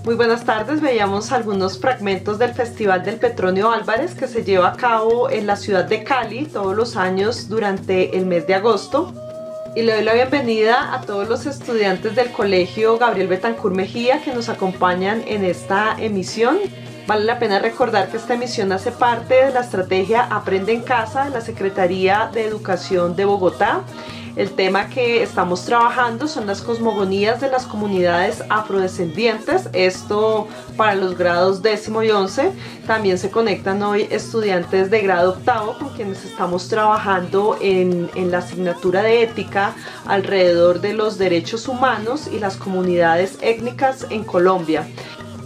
Muy buenas tardes, veíamos algunos fragmentos del Festival del Petronio Álvarez que se lleva a cabo en la ciudad de Cali todos los años durante el mes de agosto. Y le doy la bienvenida a todos los estudiantes del Colegio Gabriel Betancur Mejía que nos acompañan en esta emisión. Vale la pena recordar que esta emisión hace parte de la estrategia Aprende en Casa de la Secretaría de Educación de Bogotá. El tema que estamos trabajando son las cosmogonías de las comunidades afrodescendientes, esto para los grados 10º y 11. También se conectan hoy estudiantes de grado 8º con quienes estamos trabajando en la asignatura de ética alrededor de los derechos humanos y las comunidades étnicas en Colombia.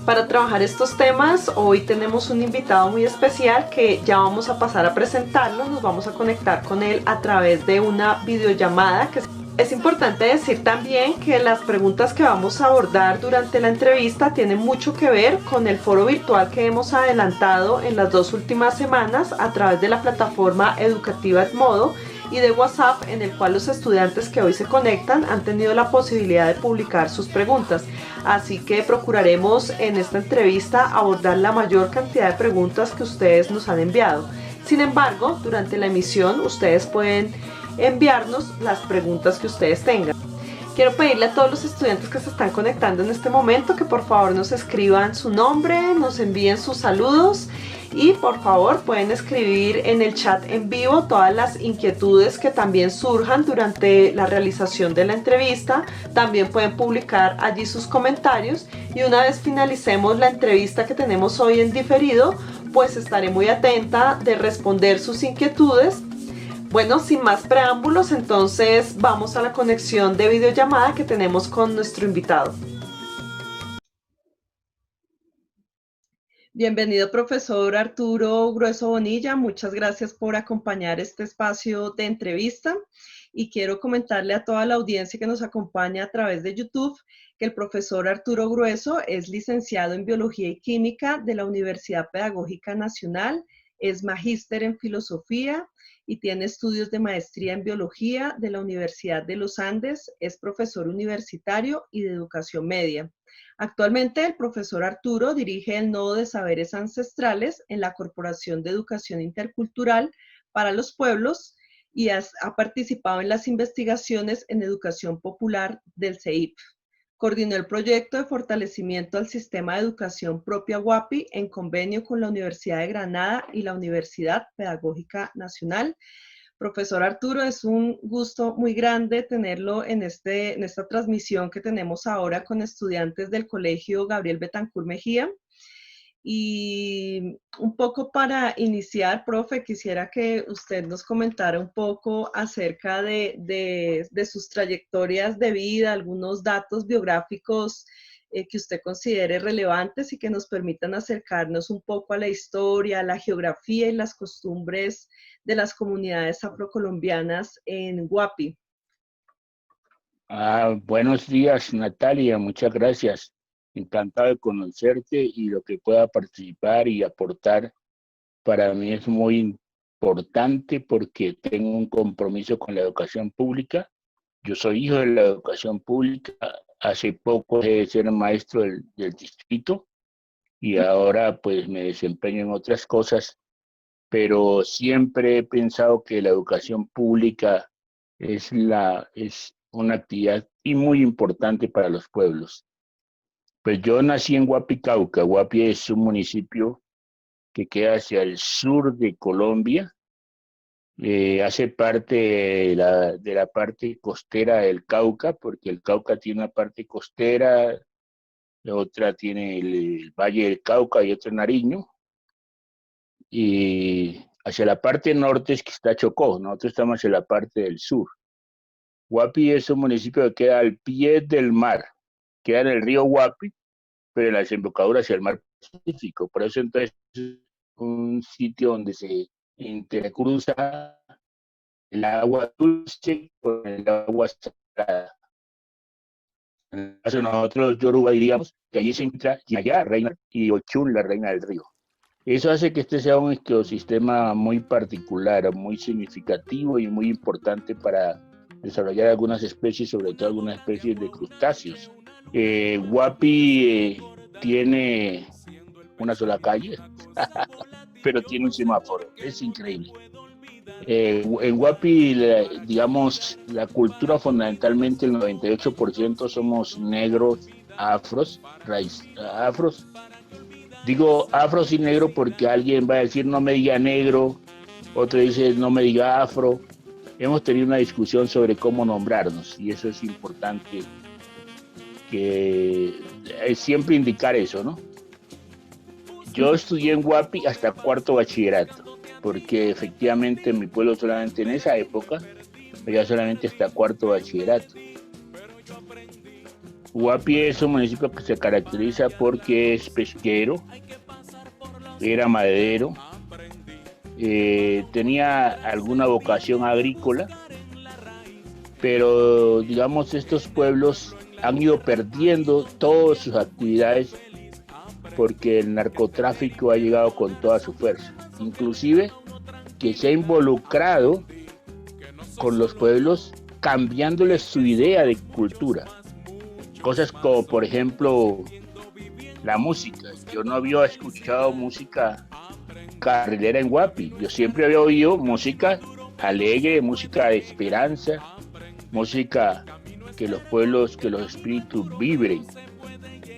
Para trabajar estos temas, hoy tenemos un invitado muy especial que ya vamos a pasar a presentarlo. Nos vamos a conectar con él a través de una videollamada. Es importante decir también que las preguntas que vamos a abordar durante la entrevista tienen mucho que ver con el foro virtual que hemos adelantado en las 2 últimas semanas a través de la plataforma educativa Edmodo y de WhatsApp, en el cual los estudiantes que hoy se conectan han tenido la posibilidad de publicar sus preguntas. Así que procuraremos en esta entrevista abordar la mayor cantidad de preguntas que ustedes nos han enviado. Sin embargo, durante la emisión ustedes pueden enviarnos las preguntas que ustedes tengan. Quiero pedirle a todos los estudiantes que se están conectando en este momento que por favor nos escriban su nombre, nos envíen sus saludos y por favor pueden escribir en el chat en vivo todas las inquietudes que también surjan durante la realización de la entrevista. También pueden publicar allí sus comentarios y una vez finalicemos la entrevista que tenemos hoy en diferido, pues estaré muy atenta de responder sus inquietudes. Bueno, sin más preámbulos, entonces vamos a la conexión de videollamada que tenemos con nuestro invitado. Bienvenido, profesor Arturo Grueso Bonilla. Muchas gracias por acompañar este espacio de entrevista. Y quiero comentarle a toda la audiencia que nos acompaña a través de YouTube que el profesor Arturo Grueso es licenciado en Biología y Química de la Universidad Pedagógica Nacional, es magíster en Filosofía y tiene estudios de maestría en Biología de la Universidad de los Andes, es profesor universitario y de Educación Media. Actualmente el profesor Arturo dirige el Nodo de Saberes Ancestrales en la Corporación de Educación Intercultural para los Pueblos y ha participado en las investigaciones en educación popular del CEIP. Coordinó el proyecto de fortalecimiento al sistema de educación propia UAPI en convenio con la Universidad de Granada y la Universidad Pedagógica Nacional. Profesor Arturo, es un gusto muy grande tenerlo en esta transmisión que tenemos ahora con estudiantes del Colegio Gabriel Betancur Mejía. Y un poco para iniciar, profe, quisiera que usted nos comentara un poco acerca de sus trayectorias de vida, algunos datos biográficos que usted considere relevantes y que nos permitan acercarnos un poco a la historia, la geografía y las costumbres de las comunidades afrocolombianas en Guapi. Buenos días, Natalia, muchas gracias. Encantado de conocerte y lo que pueda participar y aportar para mí es muy importante porque tengo un compromiso con la educación pública. Yo soy hijo de la educación pública. Hace poco dejé de ser maestro del distrito y ahora pues me desempeño en otras cosas, pero siempre he pensado que la educación pública es una actividad y muy importante para los pueblos. Pues yo nací en Guapi, Cauca. Guapi es un municipio que queda hacia el sur de Colombia. Hace parte de la parte costera del Cauca, porque el Cauca tiene una parte costera, la otra tiene el Valle del Cauca y otro Nariño. Y hacia la parte norte es que está Chocó, nosotros estamos hacia la parte del sur. Guapi es un municipio que queda al pie del mar, queda en el río Guapi, pero en la desembocadura hacia el mar Pacífico. Por eso entonces es un sitio donde se intercruza el agua dulce con el agua salada. En el caso de nosotros, Yoruba diríamos que allí se encuentra Yaya, reina, y Ochun, la reina del río. Eso hace que este sea un ecosistema muy particular, muy significativo y muy importante para desarrollar algunas especies, sobre todo algunas especies de crustáceos. Guapi tiene una sola calle, pero tiene un semáforo, es increíble. En Guapi, digamos, la cultura fundamentalmente el 98% somos negros, afros. Digo afros y negro porque alguien va a decir no me diga negro, otro dice no me diga afro. Hemos tenido una discusión sobre cómo nombrarnos y eso es importante que siempre indicar eso, ¿no? Yo estudié en Guapi hasta cuarto bachillerato, porque efectivamente en mi pueblo solamente en esa época había solamente hasta cuarto bachillerato. Guapi es un municipio que se caracteriza porque es pesquero, era maderero, tenía alguna vocación agrícola, pero digamos estos pueblos han ido perdiendo todas sus actividades porque el narcotráfico ha llegado con toda su fuerza, inclusive que se ha involucrado con los pueblos cambiándoles su idea de cultura. Cosas como por ejemplo la música. Yo no había escuchado música carrilera en Guapi. Yo siempre había oído música alegre, música de esperanza, música que los pueblos, que los espíritus vibren.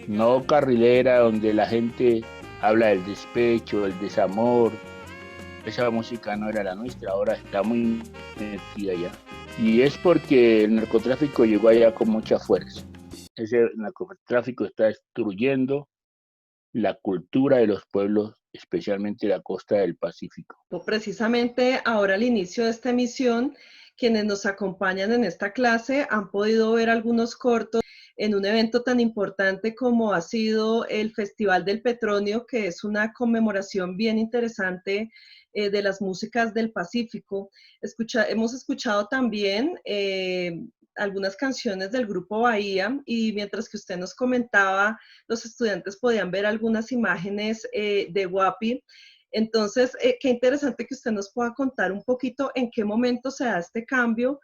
No carrilera donde la gente habla del despecho, del desamor. Esa música no era la nuestra, ahora está muy metida ya. Y es porque el narcotráfico llegó allá con mucha fuerza. Ese narcotráfico está destruyendo la cultura de los pueblos, especialmente la costa del Pacífico. Precisamente ahora al inicio de esta emisión, quienes nos acompañan en esta clase han podido ver algunos cortos en un evento tan importante como ha sido el Festival del Petronio, que es una conmemoración bien interesante de las músicas del Pacífico. Hemos escuchado también algunas canciones del grupo Bahía y mientras que usted nos comentaba, los estudiantes podían ver algunas imágenes de Guapi. Entonces, qué interesante que usted nos pueda contar un poquito en qué momento se da este cambio,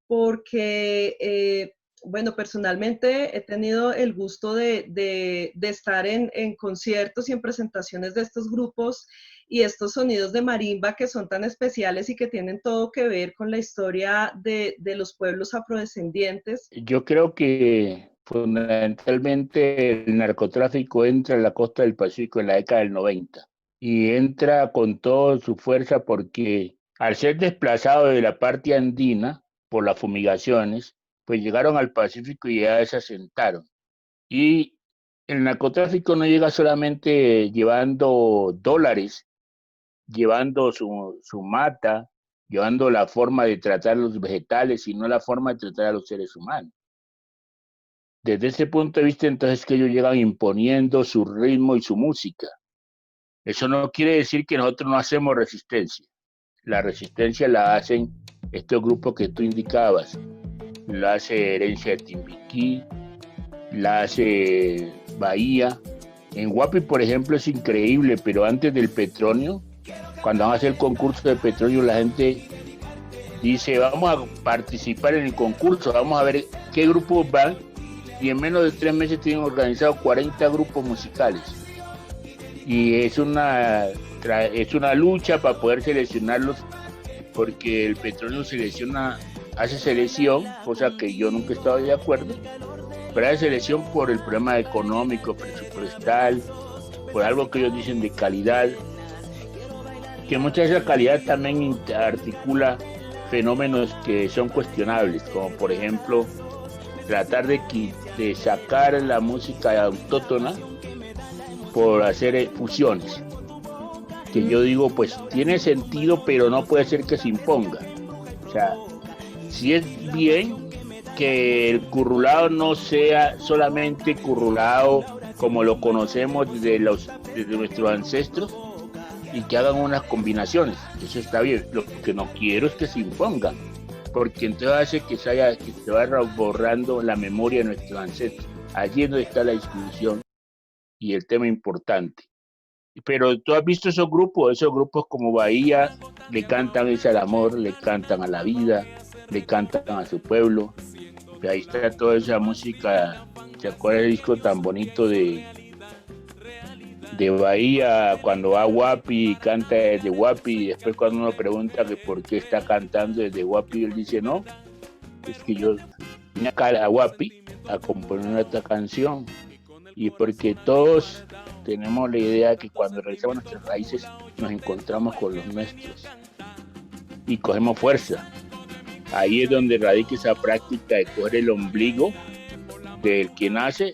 porque bueno, personalmente he tenido el gusto de estar en conciertos y en presentaciones de estos grupos y estos sonidos de marimba que son tan especiales y que tienen todo que ver con la historia de los pueblos afrodescendientes. Yo creo que fundamentalmente el narcotráfico entra en la costa del Pacífico en la década del 90 y entra con toda su fuerza porque al ser desplazado de la parte andina por las fumigaciones, pues llegaron al Pacífico y ya se asentaron. Y el narcotráfico no llega solamente llevando dólares, llevando su mata, llevando la forma de tratar los vegetales, sino la forma de tratar a los seres humanos. Desde ese punto de vista, entonces, que ellos llegan imponiendo su ritmo y su música. Eso no quiere decir que nosotros no hacemos resistencia. La resistencia la hacen estos grupos que tú indicabas. La hace Herencia de Timbiquí, la hace Bahía. En Guapi, por ejemplo, es increíble, pero antes del petróleo, cuando van a hacer el concurso de petróleo, la gente dice, vamos a participar en el concurso, vamos a ver qué grupos van, y en menos de 3 meses tienen organizados 40 grupos musicales. Y es una lucha para poder seleccionarlos, porque el petróleo hace selección, cosa que yo nunca he estado de acuerdo, pero hace selección por el problema económico, presupuestal, por algo que ellos dicen de calidad, que mucha de esa calidad también articula fenómenos que son cuestionables, como por ejemplo tratar de sacar la música autóctona por hacer fusiones, que yo digo, pues tiene sentido, pero no puede ser que se imponga. O sea, si es bien que el currulao no sea solamente currulao como lo conocemos desde nuestros ancestros, y que hagan unas combinaciones, eso está bien. Lo que no quiero es que se impongan, porque entonces hace que se vaya borrando la memoria de nuestros ancestros. Allí es donde está la discusión y el tema importante. Pero tú has visto esos grupos como Bahía, le cantan ese al amor, le cantan a la vida, le cantan a su pueblo. Y ahí está toda esa música. ¿Se acuerda el disco tan bonito de Bahía, cuando va a Guapi y canta desde Guapi, y después cuando uno pregunta que por qué está cantando desde Guapi, él dice, no, es que yo vine acá a Guapi a componer esta canción, y porque todos tenemos la idea que cuando regresamos a nuestras raíces nos encontramos con los nuestros y cogemos fuerza. Ahí es donde radica esa práctica de coger el ombligo del que nace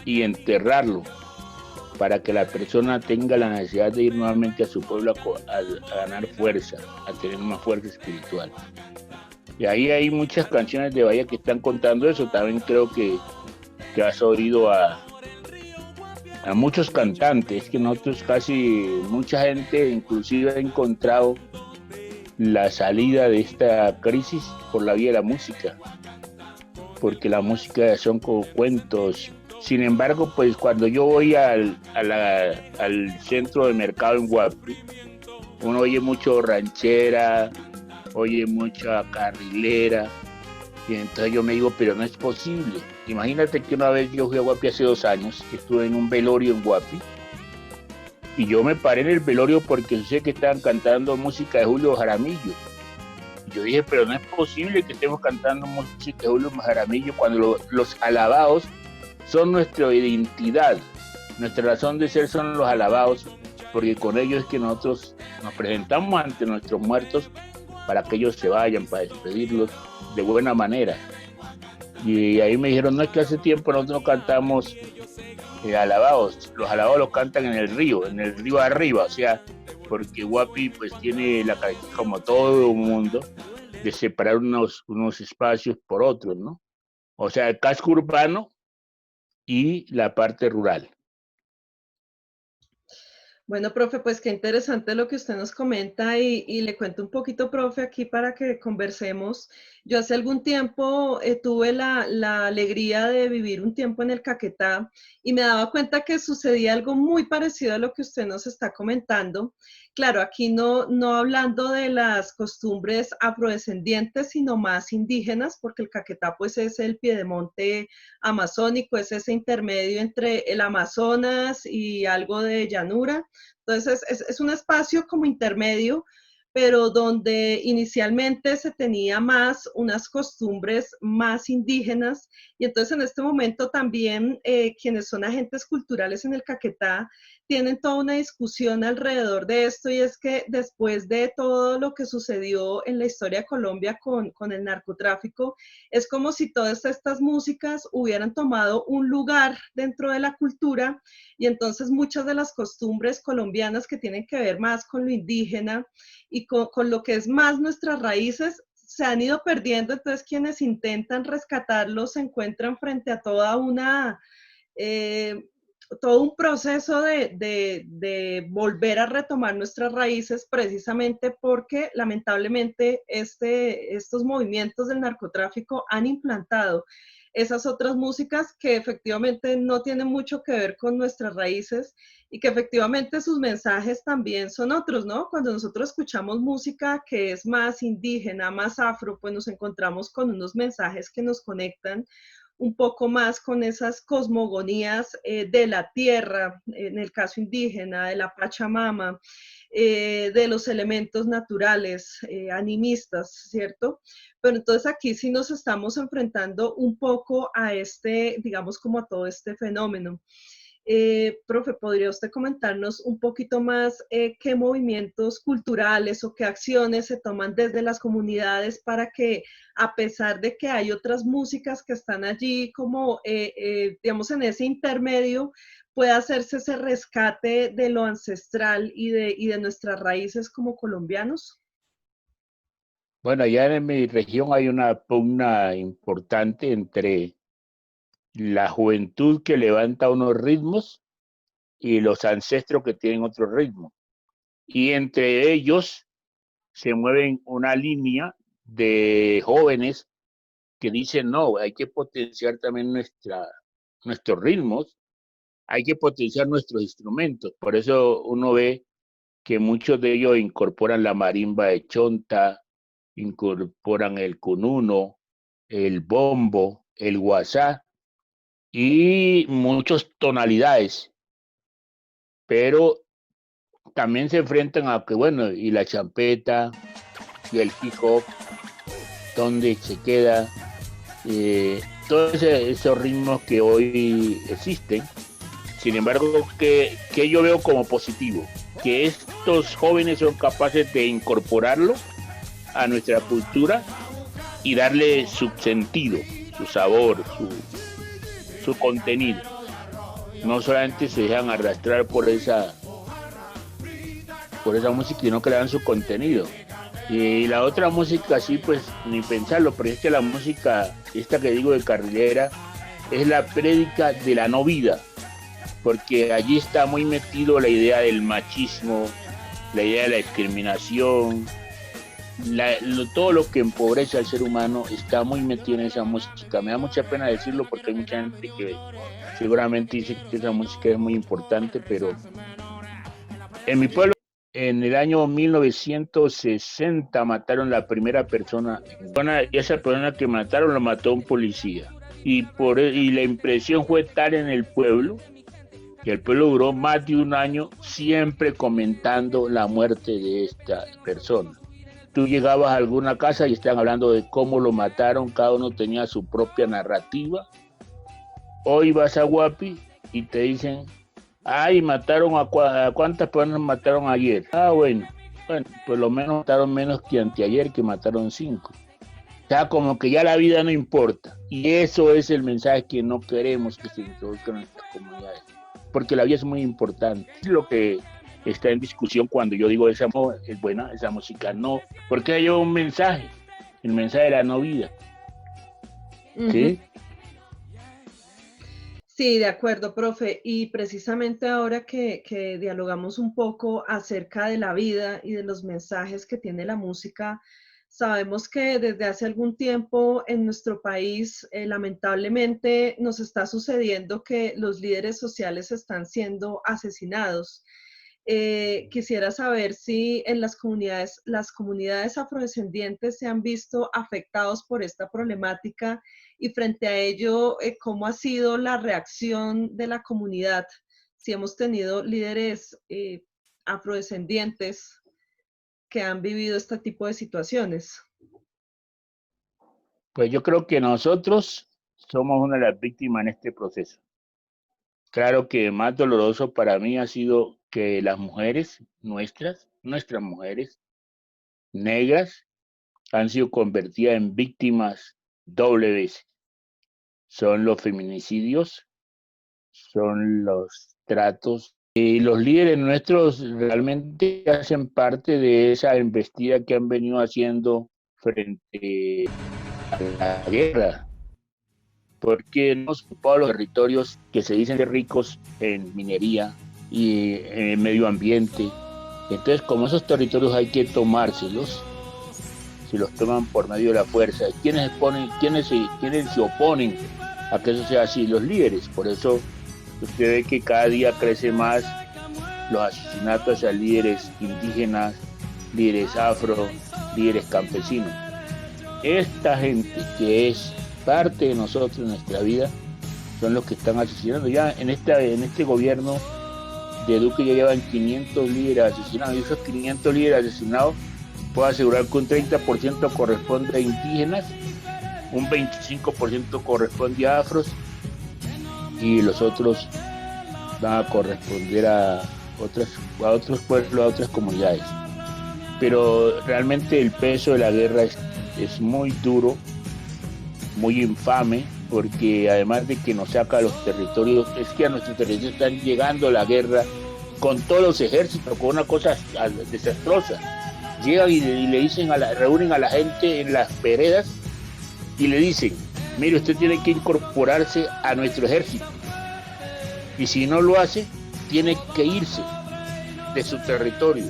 y enterrarlo, para que la persona tenga la necesidad de ir nuevamente a su pueblo a ganar fuerza, a tener una fuerza espiritual. Y ahí hay muchas canciones de Bahía que están contando eso. También creo que has oído a muchos cantantes, que nosotros mucha gente inclusive ha encontrado la salida de esta crisis por la vía de la música, porque la música son como cuentos. Sin embargo, pues cuando yo voy al centro de mercado en Guapi, uno oye mucho ranchera, oye mucha carrilera, y entonces yo me digo, pero no es posible. Imagínate que una vez yo fui a Guapi hace 2 años, estuve en un velorio en Guapi, y yo me paré en el velorio porque sé que estaban cantando música de Julio Jaramillo. Yo dije, pero no es posible que estemos cantando música de Julio Jaramillo cuando los alabados son nuestra identidad, nuestra razón de ser son los alabados, porque con ellos es que nosotros nos presentamos ante nuestros muertos para que ellos se vayan, para despedirlos de buena manera. Y ahí me dijeron, no, es que hace tiempo nosotros no cantamos alabados, los alabados los cantan en el río arriba, o sea, porque Guapi pues tiene la característica, como todo el mundo, de separar unos espacios por otros, ¿no? O sea, el casco urbano y la parte rural. Bueno, profe, pues qué interesante lo que usted nos comenta y le cuento un poquito, profe, aquí para que conversemos. Yo hace algún tiempo tuve la alegría de vivir un tiempo en el Caquetá y me daba cuenta que sucedía algo muy parecido a lo que usted nos está comentando. Claro, aquí no hablando de las costumbres afrodescendientes, sino más indígenas, porque el Caquetá pues es el piedemonte amazónico, es ese intermedio entre el Amazonas y algo de llanura. Entonces es un espacio como intermedio, pero donde inicialmente se tenía más unas costumbres más indígenas y entonces en este momento también quienes son agentes culturales en el Caquetá tienen toda una discusión alrededor de esto y es que después de todo lo que sucedió en la historia de Colombia con el narcotráfico, es como si todas estas músicas hubieran tomado un lugar dentro de la cultura y entonces muchas de las costumbres colombianas que tienen que ver más con lo indígena y con lo que es más nuestras raíces se han ido perdiendo, entonces quienes intentan rescatarlos se encuentran frente a toda una, todo un proceso de volver a retomar nuestras raíces, precisamente porque lamentablemente estos movimientos del narcotráfico han implantado esas otras músicas que efectivamente no tienen mucho que ver con nuestras raíces y que efectivamente sus mensajes también son otros, ¿no? Cuando nosotros escuchamos música que es más indígena, más afro, pues nos encontramos con unos mensajes que nos conectan un poco más con esas cosmogonías de la tierra, en el caso indígena, de la Pachamama, de los elementos naturales, animistas, ¿cierto? Pero entonces aquí sí nos estamos enfrentando un poco a este, digamos, como a todo este fenómeno. Profe, ¿podría usted comentarnos un poquito más qué movimientos culturales o qué acciones se toman desde las comunidades para que, a pesar de que hay otras músicas que están allí como, digamos, en ese intermedio, pueda hacerse ese rescate de lo ancestral y de nuestras raíces como colombianos? Bueno, allá en mi región hay una pugna importante entre la juventud que levanta unos ritmos y los ancestros que tienen otro ritmo. Y entre ellos se mueven una línea de jóvenes que dicen, no, hay que potenciar también nuestros ritmos, hay que potenciar nuestros instrumentos. Por eso uno ve que muchos de ellos incorporan la marimba de chonta, incorporan el cununo, el bombo, el guasá y muchas tonalidades, pero también se enfrentan a que, bueno, y la champeta y el hip hop, donde se queda, todos esos ritmos que hoy existen. Sin embargo, que yo veo como positivo, que estos jóvenes son capaces de incorporarlo a nuestra cultura y darle su sentido, su sabor, su contenido. No solamente se dejan arrastrar por esa música, sino que le dan su contenido. Y la otra música, sí, pues ni pensarlo, pero es que la música, esta que digo de carrilera, es la prédica de la no vida, porque allí está muy metido la idea del machismo, la idea de la discriminación, todo lo que empobrece al ser humano está muy metido en esa música. Me da mucha pena decirlo porque hay mucha gente que seguramente dice que esa música es muy importante, pero en mi pueblo, en el año 1960 mataron la primera persona, y esa persona que mataron lo mató un policía. Y la impresión fue tal en el pueblo que el pueblo duró más de un año siempre comentando la muerte de esta persona. Tú llegabas a alguna casa y estaban hablando de cómo lo mataron, cada uno tenía su propia narrativa. Hoy vas a Guapi y te dicen, ay, mataron a cuántas personas mataron ayer. Ah, bueno, por lo menos mataron menos que anteayer, que mataron 5. O sea, como que ya la vida no importa. Y eso es el mensaje que no queremos que se introduzca en nuestras comunidades. Porque la vida es muy importante. Es lo que está en discusión cuando yo digo esa es buena, esa música no. Porque hay un mensaje, el mensaje de la no vida. Ujú. ¿Sí? Sí, de acuerdo, profe. Y precisamente ahora que dialogamos un poco acerca de la vida y de los mensajes que tiene la música, sabemos que desde hace algún tiempo en nuestro país, lamentablemente, nos está sucediendo que los líderes sociales están siendo asesinados. Quisiera saber si en las comunidades afrodescendientes se han visto afectados por esta problemática y frente a ello, ¿cómo ha sido la reacción de la comunidad? Si hemos tenido líderes afrodescendientes que han vivido este tipo de situaciones. Pues yo creo que nosotros somos una de las víctimas en este proceso. Claro que más doloroso para mí ha sido que las mujeres nuestras mujeres negras, han sido convertidas en víctimas doble vez. Son los feminicidios, son los tratos. Y los líderes nuestros realmente hacen parte de esa embestida que han venido haciendo frente a la guerra, porque hemos ocupado los territorios que se dicen ricos en minería y en medio ambiente. Entonces, como esos territorios hay que tomárselos, si los toman por medio de la fuerza, ¿quiénes se oponen a que eso sea así? Los líderes. Por eso usted ve que cada día crece más los asesinatos a líderes indígenas, líderes afro, líderes campesinos. Esta gente que es parte de nosotros, en nuestra vida, son los que están asesinando. Ya en este gobierno de Duque ya llevan 500 líderes asesinados, y esos 500 líderes asesinados, puedo asegurar que un 30% corresponde a indígenas, un 25% corresponde a afros, y los otros van a corresponder a otros pueblos, a otras comunidades. Pero realmente el peso de la guerra es muy duro, muy infame, porque además de que nos saca a los territorios, es que a nuestros territorios están llegando la guerra con todos los ejércitos, con una cosa desastrosa. Llegan y le dicen reúnen a la gente en las veredas y le dicen: mire, usted tiene que incorporarse a nuestro ejército, y si no lo hace, tiene que irse de su territorio,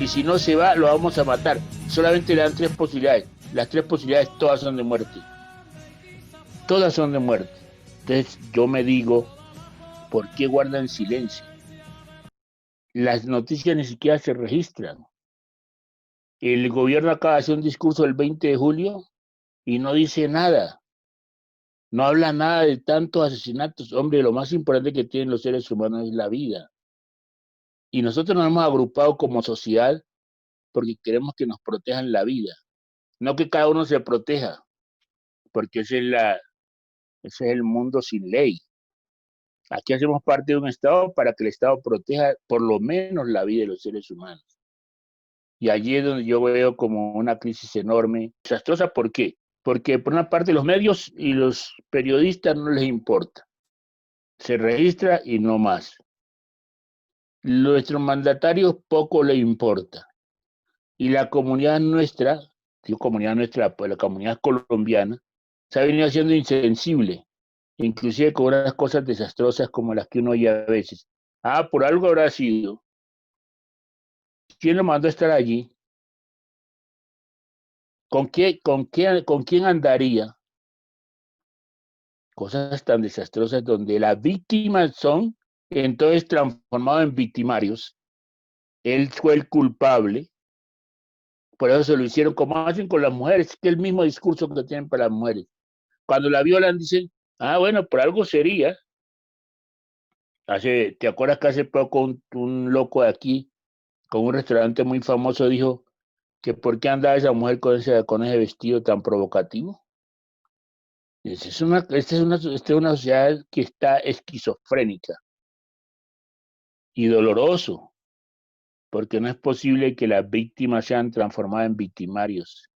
y si no se va, lo vamos a matar. Solamente le dan 3 posibilidades. Las 3 posibilidades todas son de muerte. Todas son de muerte. Entonces yo me digo, ¿por qué guardan silencio? Las noticias ni siquiera se registran. El gobierno acaba de hacer un discurso el 20 de julio y no dice nada. No habla nada de tantos asesinatos. Hombre, lo más importante que tienen los seres humanos es la vida. Y nosotros nos hemos agrupado como sociedad porque queremos que nos protejan la vida. No que cada uno se proteja, porque ese es el mundo sin ley. Aquí hacemos parte de un Estado para que el Estado proteja por lo menos la vida de los seres humanos. Y allí es donde yo veo como una crisis enorme, desastrosa. ¿Por qué? Porque por una parte los medios y los periodistas no les importa. Se registra y no más. Nuestros mandatarios poco le importa. Y la comunidad nuestra, digo comunidad nuestra, pues la comunidad colombiana, se ha venido haciendo insensible, inclusive con unas cosas desastrosas como las que uno oye a veces. Ah, por algo habrá sido. ¿Quién lo mandó a estar allí? ¿Con quién andaría? Cosas tan desastrosas donde las víctimas son entonces transformados en victimarios. Él fue el culpable, por eso se lo hicieron, como hacen con las mujeres, que es el mismo discurso que tienen para las mujeres. Cuando la violan dicen: ah, bueno, por algo sería. ¿Te acuerdas que hace poco un loco de aquí, con un restaurante muy famoso, dijo que por qué andaba esa mujer con ese vestido tan provocativo? Esta es una sociedad que está esquizofrénica y doloroso, porque no es posible que las víctimas sean transformadas en victimarios.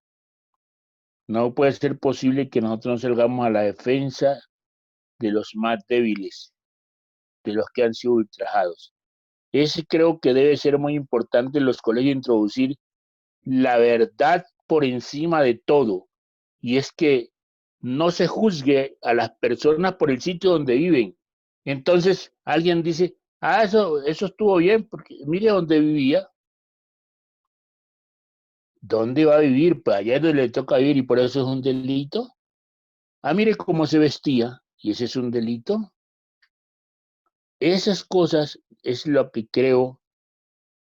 No puede ser posible que nosotros no salgamos a la defensa de los más débiles, de los que han sido ultrajados. Ese creo que debe ser muy importante en los colegios, introducir la verdad por encima de todo. Y es que no se juzgue a las personas por el sitio donde viven. Entonces alguien dice: ah, eso estuvo bien, porque mire dónde vivía. ¿Dónde va a vivir? Pues allá es donde le toca vivir, y por eso es un delito. Ah, mire cómo se vestía, y ese es un delito. Esas cosas es lo que creo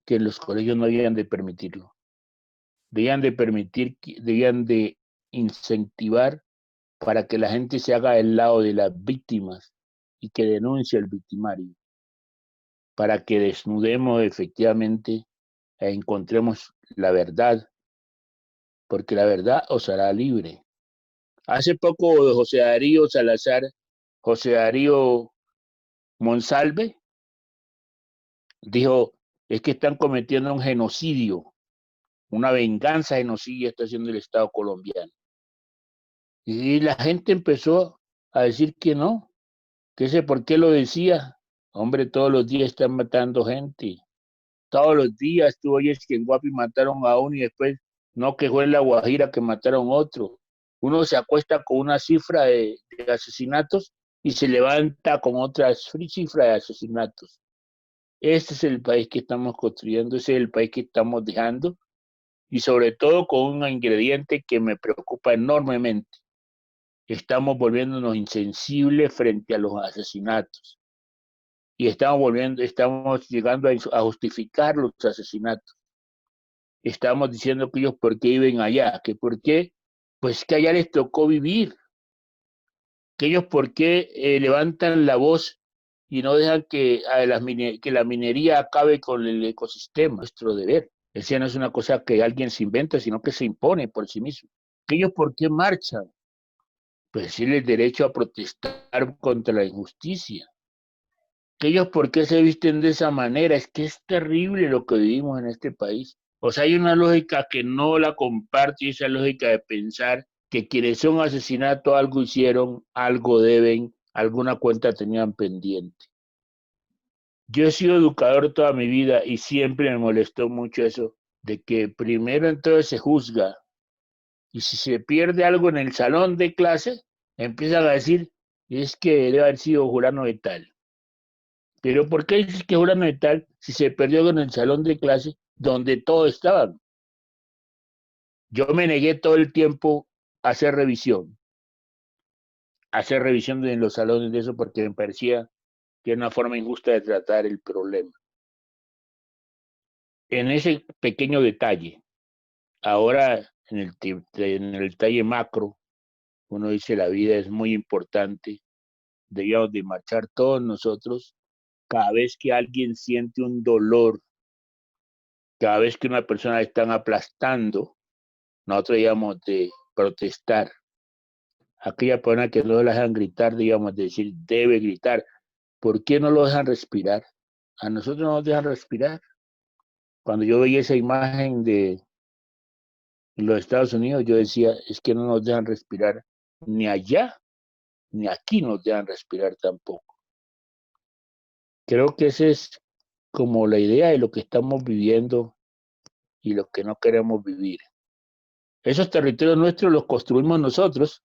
que los colegios no debían de permitirlo. Debían de incentivar para que la gente se haga del lado de las víctimas y que denuncie al victimario, para que desnudemos efectivamente e encontremos la verdad, porque la verdad os hará libre. Hace poco José Darío Salazar, José Darío Monsalve, dijo: es que están cometiendo un genocidio, una venganza genocidia está haciendo el Estado colombiano. Y la gente empezó a decir que no, que sé por qué lo decía. Hombre, todos los días están matando gente. Todos los días tú oyes que en Guapi mataron a uno y después no que fue en La Guajira que mataron otro. Uno se acuesta con una cifra de asesinatos y se levanta con otra cifra de asesinatos. Este es el país que estamos construyendo, ese es el país que estamos dejando y sobre todo con un ingrediente que me preocupa enormemente. Estamos volviéndonos insensibles frente a los asesinatos y estamos llegando a justificar los asesinatos. Estamos diciendo que ellos por qué viven allá, que por qué, pues que allá les tocó vivir, que ellos por qué levantan la voz y no dejan que la minería acabe con el ecosistema, nuestro deber. Esa no es una cosa que alguien se inventa, sino que se impone por sí mismo. Que ellos por qué marchan, pues sí el derecho a protestar contra la injusticia. Que ellos por qué se visten de esa manera, es que es terrible lo que vivimos en este país. O sea, hay una lógica que no la comparto y esa lógica de pensar que quienes son asesinatos algo hicieron, algo deben, alguna cuenta tenían pendiente. Yo he sido educador toda mi vida y siempre me molestó mucho eso, de que primero entonces se juzga y si se pierde algo en el salón de clase, empiezan a decir, es que debe haber sido Jurano de tal. Pero ¿por qué dices que Jurano de tal si se perdió algo en el salón de clase donde todos estaban? Yo me negué todo el tiempo a hacer revisión en los salones de eso porque me parecía que era una forma injusta de tratar el problema. En ese pequeño detalle, ahora en el detalle macro, uno dice la vida es muy importante, debíamos de marchar todos nosotros, cada vez que alguien siente un dolor, cada vez que una persona la están aplastando, nosotros debíamos de protestar. Aquella persona que no la dejan gritar, digamos, decir, debe gritar. ¿Por qué no lo dejan respirar? A nosotros no nos dejan respirar. Cuando yo veía esa imagen de los Estados Unidos, yo decía, es que no nos dejan respirar ni allá, ni aquí nos dejan respirar tampoco. Creo que esa es como la idea de lo que estamos viviendo y lo que no queremos vivir. Esos territorios nuestros los construimos nosotros.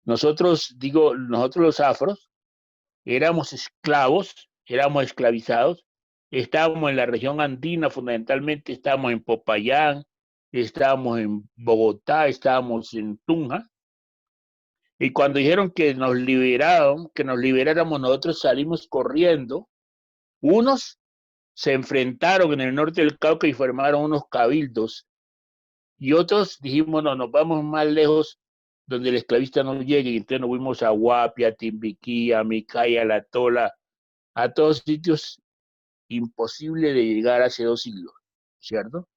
Nosotros, digo, nosotros los afros, éramos esclavos, éramos esclavizados, estábamos en la región andina, fundamentalmente estábamos en Popayán, estábamos en Bogotá, estábamos en Tunja, y cuando dijeron que nos liberaron, que nos liberáramos, nosotros salimos corriendo. Unos se enfrentaron en el norte del Cauca y formaron unos cabildos, y otros dijimos, no, nos vamos más lejos donde el esclavista no llegue, y entonces nos fuimos a Guapia, a Timbiquí, a Micaya, a La Tola, a todos sitios imposible de llegar hace 2 siglos, ¿cierto?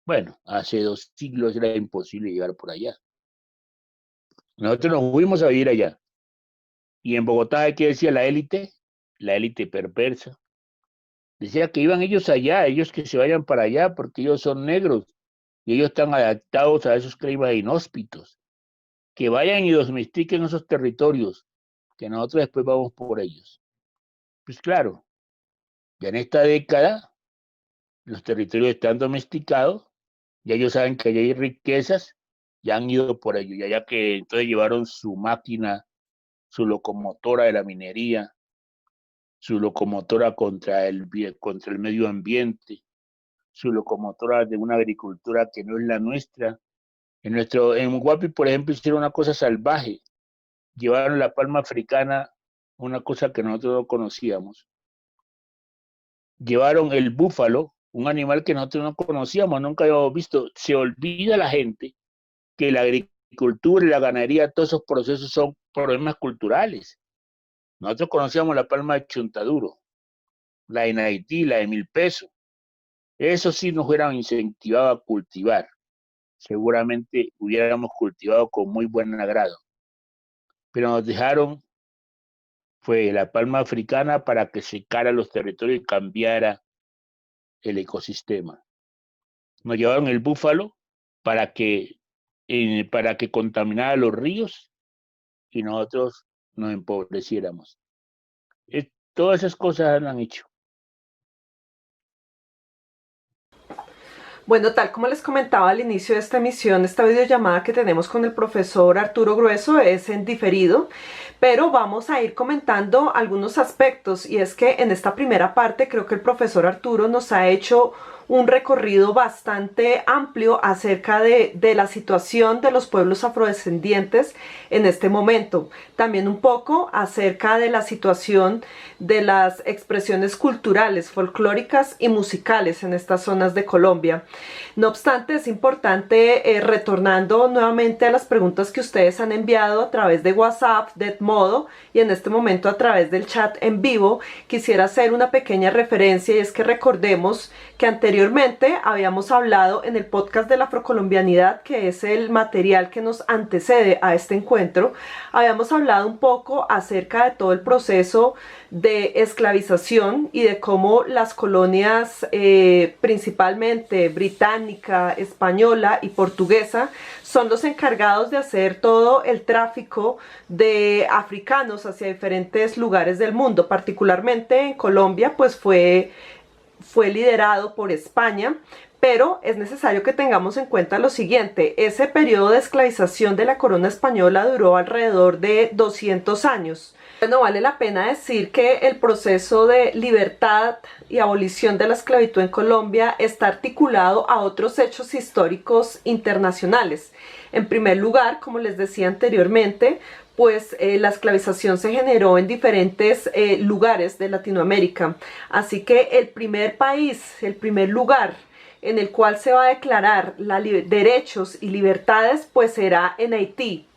Bueno, hace 2 siglos era imposible llegar por allá. Nosotros nos fuimos a vivir allá. Y en Bogotá, ¿qué decía la élite? La élite perversa. Decía que iban ellos allá, ellos que se vayan para allá porque ellos son negros y ellos están adaptados a esos climas inhóspitos. Que vayan y domestiquen esos territorios, que nosotros después vamos por ellos. Pues claro, ya en esta década los territorios están domesticados, ya ellos saben que allá hay riquezas, ya han ido por ello, ya que entonces llevaron su máquina, su locomotora de la minería, su locomotora contra el medio ambiente, su locomotora de una agricultura que no es la nuestra. En Guapi, por ejemplo, hicieron una cosa salvaje, llevaron la palma africana, una cosa que nosotros no conocíamos. Llevaron el búfalo, un animal que nosotros no conocíamos, nunca habíamos visto. Se olvida la gente que la agricultura y la ganadería, todos esos procesos son problemas culturales. Nosotros conocíamos la palma de Chontaduro, la de Naití, la de Mil Pesos. Eso sí nos hubieran incentivado a cultivar. Seguramente hubiéramos cultivado con muy buen agrado. Pero nos dejaron, fue la palma africana para que secara los territorios y cambiara el ecosistema. Nos llevaron el búfalo para para que contaminara los ríos y nosotros nos empobreciéramos. Todas esas cosas han hecho. Bueno, tal como les comentaba al inicio de esta emisión, esta videollamada que tenemos con el profesor Arturo Grueso es en diferido, pero vamos a ir comentando algunos aspectos, y es que en esta primera parte creo que el profesor Arturo nos ha hecho un recorrido bastante amplio acerca de la situación de los pueblos afrodescendientes en este momento. También un poco acerca de la situación de las expresiones culturales, folclóricas y musicales en estas zonas de Colombia. No obstante, es importante, retornando nuevamente a las preguntas que ustedes han enviado a través de WhatsApp, de Edmodo, y en este momento a través del chat en vivo, quisiera hacer una pequeña referencia, y es que recordemos que anteriormente habíamos hablado en el podcast de la afrocolombianidad, que es el material que nos antecede a este encuentro, habíamos hablado un poco acerca de todo el proceso de esclavización y de cómo las colonias, principalmente británica, española y portuguesa, son los encargados de hacer todo el tráfico de africanos hacia diferentes lugares del mundo. Particularmente en Colombia, pues fue liderado por España. Pero es necesario que tengamos en cuenta lo siguiente: ese periodo de esclavización de la corona española duró alrededor de 200 años. Bueno, vale la pena decir que el proceso de libertad y abolición de la esclavitud en Colombia está articulado a otros hechos históricos internacionales. En primer lugar, como les decía anteriormente, pues la esclavización se generó en diferentes lugares de Latinoamérica. Así que el primer país, el primer lugar en el cual se va a declarar derechos y libertades, pues será en Haití.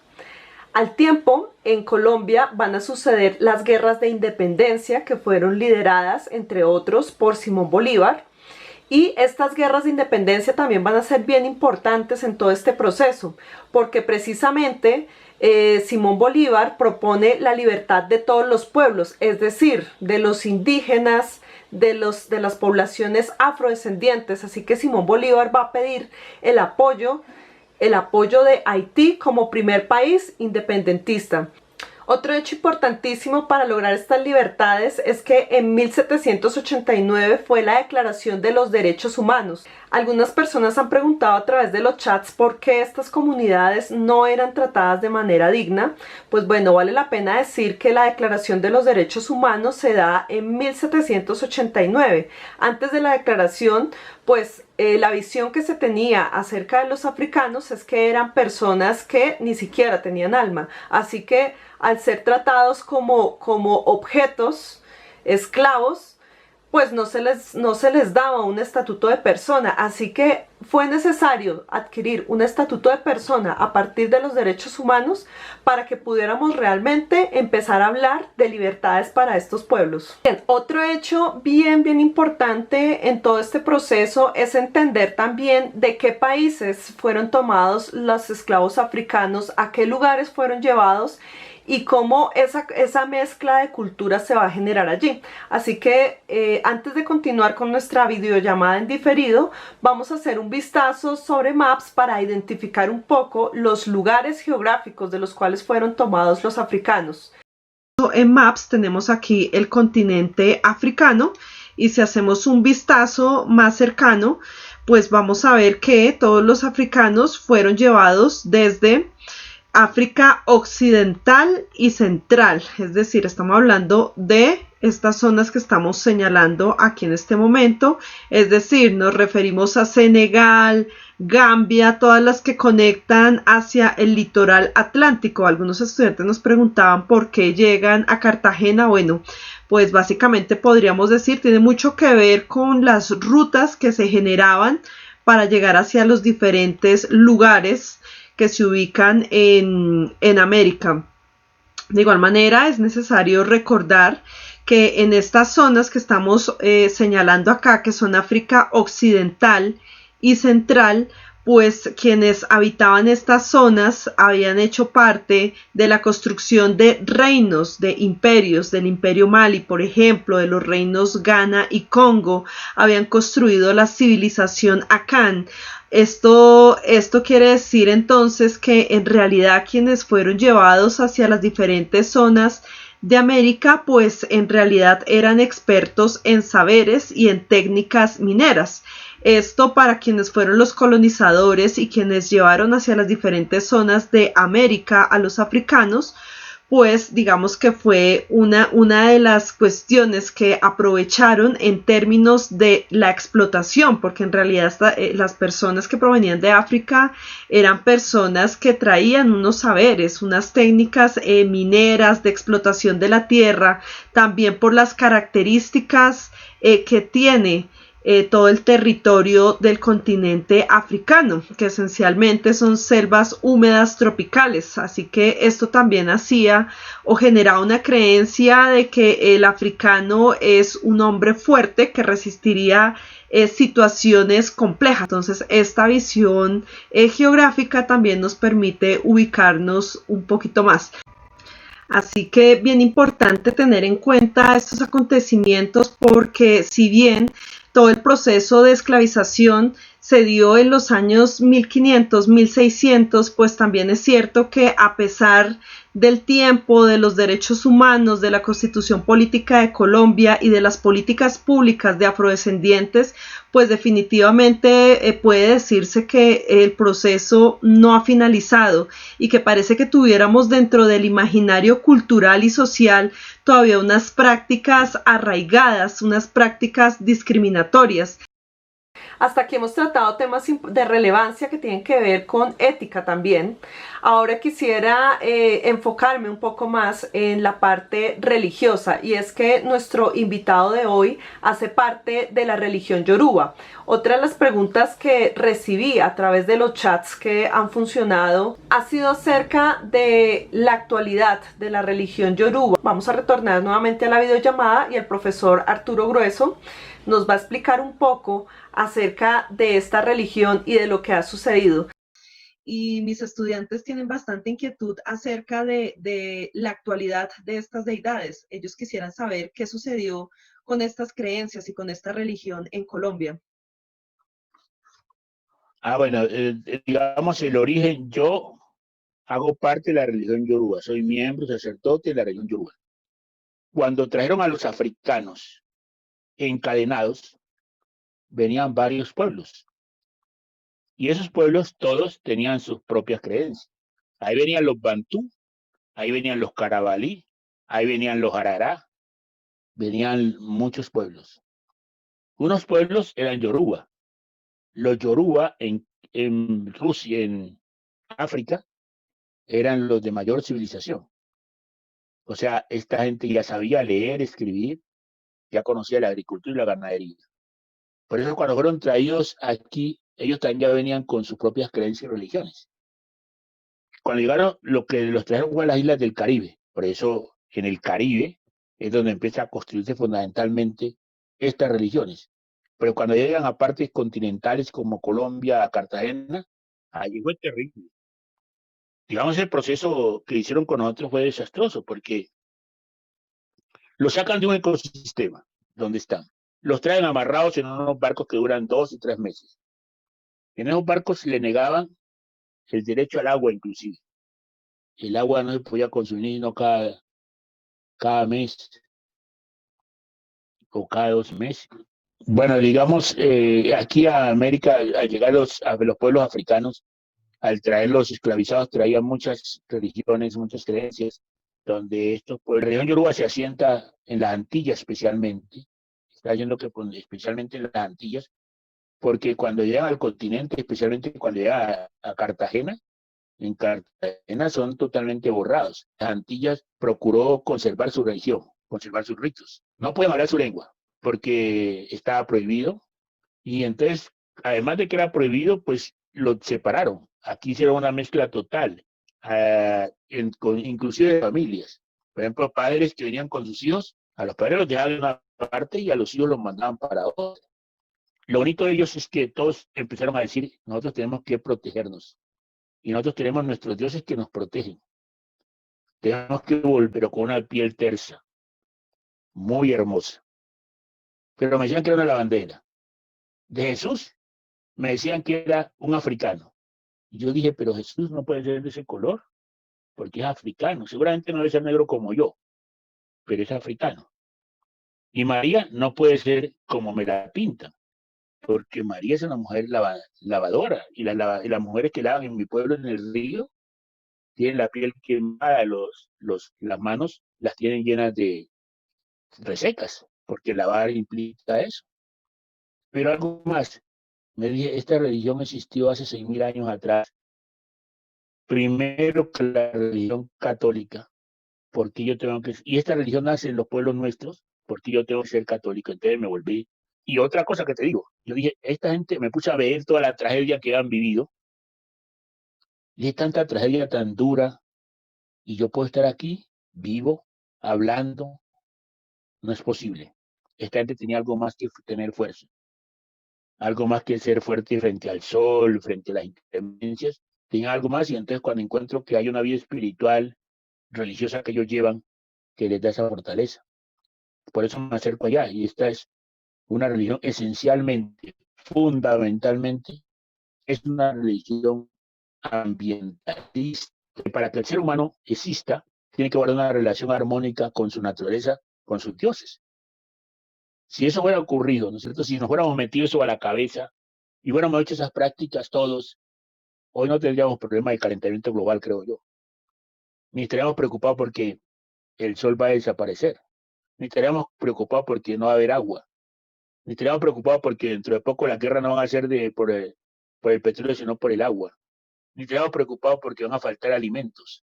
Al tiempo, en Colombia van a suceder las guerras de independencia, que fueron lideradas, entre otros, por Simón Bolívar. Y estas guerras de independencia también van a ser bien importantes en todo este proceso, porque precisamente Simón Bolívar propone la libertad de todos los pueblos, es decir, de los indígenas, de las poblaciones afrodescendientes. Así que Simón Bolívar va a pedir el apoyo de Haití como primer país independentista. Otro hecho importantísimo para lograr estas libertades es que en 1789 fue la Declaración de los Derechos Humanos. Algunas personas han preguntado a través de los chats por qué estas comunidades no eran tratadas de manera digna. Pues bueno, vale la pena decir que la Declaración de los Derechos Humanos se da en 1789. Antes de la declaración, pues la visión que se tenía acerca de los africanos es que eran personas que ni siquiera tenían alma. Así que al ser tratados como objetos, esclavos, pues no se les daba un estatuto de persona. Así que fue necesario adquirir un estatuto de persona a partir de los derechos humanos para que pudiéramos realmente empezar a hablar de libertades para estos pueblos. Bien, otro hecho bien importante en todo este proceso es entender también de qué países fueron tomados los esclavos africanos, a qué lugares fueron llevados y cómo esa mezcla de culturas se va a generar allí. Así que antes de continuar con nuestra videollamada en diferido, vamos a hacer un vistazo sobre Maps para identificar un poco los lugares geográficos de los cuales fueron tomados los africanos. En Maps tenemos aquí el continente africano, y si hacemos un vistazo más cercano, pues vamos a ver que todos los africanos fueron llevados desde África occidental y central, es decir, estamos hablando de estas zonas que estamos señalando aquí en este momento, es decir, nos referimos a Senegal, Gambia, todas las que conectan hacia el litoral atlántico. Algunos estudiantes nos preguntaban por qué llegan a Cartagena. Bueno, pues básicamente podríamos decir, tiene mucho que ver con las rutas que se generaban para llegar hacia los diferentes lugares que se ubican en América. De igual manera, es necesario recordar que en estas zonas que estamos señalando acá, que son África occidental y central, pues quienes habitaban estas zonas habían hecho parte de la construcción de reinos, de imperios, del imperio Mali, por ejemplo, de los reinos Ghana y Congo, habían construido la civilización Akan. Esto quiere decir entonces que en realidad quienes fueron llevados hacia las diferentes zonas de América, pues en realidad eran expertos en saberes y en técnicas mineras. Esto para quienes fueron los colonizadores y quienes llevaron hacia las diferentes zonas de América a los africanos, pues digamos que fue una de las cuestiones que aprovecharon en términos de la explotación, porque en realidad las personas que provenían de África eran personas que traían unos saberes, unas técnicas mineras de explotación de la tierra, también por las características que tiene todo el territorio del continente africano, que esencialmente son selvas húmedas tropicales. Así que esto también hacía o generaba una creencia de que el africano es un hombre fuerte que resistiría situaciones complejas. Entonces, esta visión geográfica también nos permite ubicarnos un poquito más. Así que bien importante tener en cuenta estos acontecimientos porque si bien todo el proceso de esclavización se dio en los años 1500, 1600, pues también es cierto que a pesar del tiempo, de los derechos humanos, de la constitución política de Colombia y de las políticas públicas de afrodescendientes, pues definitivamente puede decirse que el proceso no ha finalizado y que parece que tuviéramos dentro del imaginario cultural y social todavía unas prácticas arraigadas, unas prácticas discriminatorias. Hasta aquí hemos tratado temas de relevancia que tienen que ver con ética también. Ahora quisiera enfocarme un poco más en la parte religiosa, y es que nuestro invitado de hoy hace parte de la religión yoruba. Otra de las preguntas que recibí a través de los chats que han funcionado ha sido acerca de la actualidad de la religión yoruba. Vamos a retornar nuevamente a la videollamada y el profesor Arturo Grueso nos va a explicar un poco acerca de esta religión y de lo que ha sucedido. Y mis estudiantes tienen bastante inquietud acerca de la actualidad de estas deidades. Ellos quisieran saber qué sucedió con estas creencias y con esta religión en Colombia. Bueno, digamos el origen, yo hago parte de la religión yoruba, soy miembro sacerdote de la religión yoruba. Cuando trajeron a los africanos encadenados, venían varios pueblos. Y esos pueblos todos tenían sus propias creencias. Ahí venían los bantú, ahí venían los carabalí, ahí venían los arará, venían muchos pueblos. Unos pueblos eran yoruba. Los yoruba en Rusia, en África, eran los de mayor civilización. O sea, esta gente ya sabía leer, escribir, ya conocía la agricultura y la ganadería. Por eso cuando fueron traídos aquí, ellos también ya venían con sus propias creencias y religiones. Cuando llegaron, lo que los trajeron fue a las islas del Caribe. Por eso en el Caribe es donde empieza a construirse fundamentalmente estas religiones. Pero cuando llegan a partes continentales como Colombia, a Cartagena, allí fue terrible. Digamos, el proceso que hicieron con nosotros fue desastroso porque los sacan de un ecosistema donde están. Los traen amarrados en unos barcos que duran 2 y 3 meses. En esos barcos le negaban el derecho al agua inclusive. El agua no se podía consumir no cada mes o cada 2 meses. Bueno, digamos, aquí a América, al llegar a los pueblos africanos, al traer los esclavizados, traían muchas religiones, muchas creencias, donde estos, pues, la región yoruba se asienta en las Antillas especialmente, está yendo que especialmente en las Antillas, porque cuando llegan al continente, especialmente cuando llegan a Cartagena, en Cartagena son totalmente borrados. Las Antillas procuró conservar su religión, conservar sus ritos. No pueden hablar su lengua, porque estaba prohibido, y entonces, además de que era prohibido, pues lo separaron. Aquí hicieron una mezcla total, inclusive de familias. Por ejemplo, padres que venían con sus hijos, a los padres los dejaban de una parte y a los hijos los mandaban para otra. Lo bonito de ellos es que todos empezaron a decir, nosotros tenemos que protegernos. Y nosotros tenemos nuestros dioses que nos protegen. Tenemos que volver, pero con una piel tersa, muy hermosa. Pero me decían que era una lavandera. De Jesús, me decían que era un africano. Y yo dije, pero Jesús no puede ser de ese color, porque es africano. Seguramente no debe ser negro como yo, pero es africano. Y María no puede ser como me la pintan. porque María es una mujer lavadora, y y las mujeres que lavan en mi pueblo en el río tienen la piel quemada, las manos las tienen llenas de resecas, porque lavar implica eso. Pero algo más, me dije, esta religión existió hace 6.000 años atrás, primero que la religión católica, porque yo tengo que, y esta religión nace en los pueblos nuestros, porque yo tengo que ser católico, entonces me volví. Y otra cosa que te digo, yo dije, esta gente me puse a ver toda la tragedia que han vivido, y es tanta tragedia tan dura, y yo puedo estar aquí, vivo, hablando, no es posible. Esta gente tenía algo más que tener fuerza, algo más que ser fuerte frente al sol, frente a las inclemencias, tenía algo más, y entonces cuando encuentro que hay una vida espiritual, religiosa que ellos llevan, que les da esa fortaleza. Por eso me acerco allá, y esta es una religión esencialmente, fundamentalmente, es una religión ambientalista. Para que el ser humano exista, tiene que guardar una relación armónica con su naturaleza, con sus dioses. Si eso hubiera ocurrido, ¿no es cierto? Si nos fuéramos metido eso a la cabeza y hubiéramos hecho esas prácticas todos, hoy no tendríamos problema de calentamiento global, creo yo. Ni estaríamos preocupados porque el sol va a desaparecer. Ni estaríamos preocupados porque no va a haber agua. Ni estaríamos preocupados porque dentro de poco las guerras no van a ser por el petróleo, sino por el agua. Ni estaríamos preocupados porque van a faltar alimentos.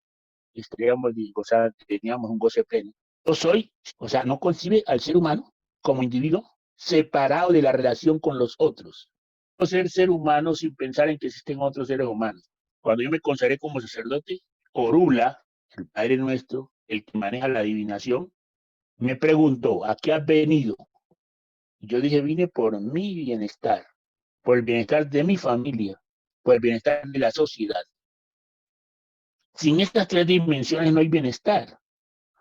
Estaríamos, o sea, teníamos un goce pleno. Yo soy, o sea, no concibe al ser humano como individuo separado de la relación con los otros. No ser humano sin pensar en que existen otros seres humanos. Cuando yo me consagré como sacerdote, Orula, el Padre Nuestro, el que maneja la adivinación, me preguntó, ¿a qué has venido? Yo dije, vine por mi bienestar, por el bienestar de mi familia, por el bienestar de la sociedad. Sin estas tres dimensiones no hay bienestar.